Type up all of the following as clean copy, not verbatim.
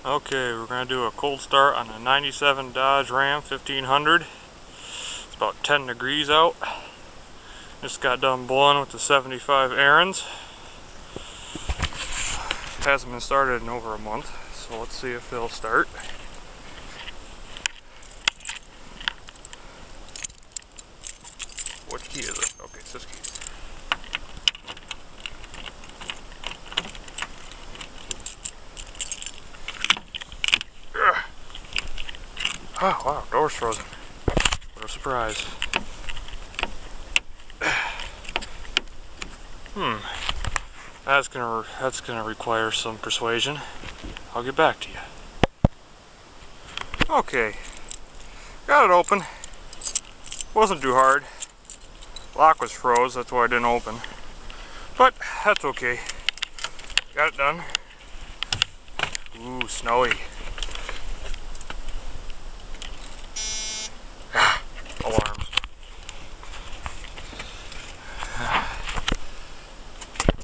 Okay, we're going to do a cold start on a 97 Dodge Ram 1500. It's about 10 degrees out. Just got done blowing with the 75 Ariens. Hasn't been started in over a month, so let's see if it'll start. Which key is it? Okay, it's this key. Oh wow, door's frozen. What a surprise. That's gonna require some persuasion. I'll get back to you. Okay, got it open. Wasn't too hard. Lock was froze, that's why I didn't open. But that's okay. Got it done. Ooh, snowy. Alarms.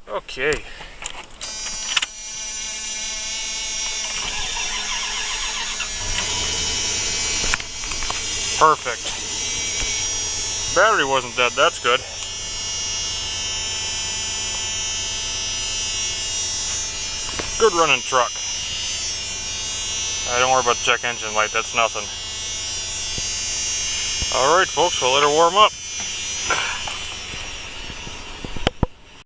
Okay. Perfect. Battery wasn't dead, that's good. Good running truck. Don't worry about the check engine light, that's nothing. Alright folks, we'll let her warm up.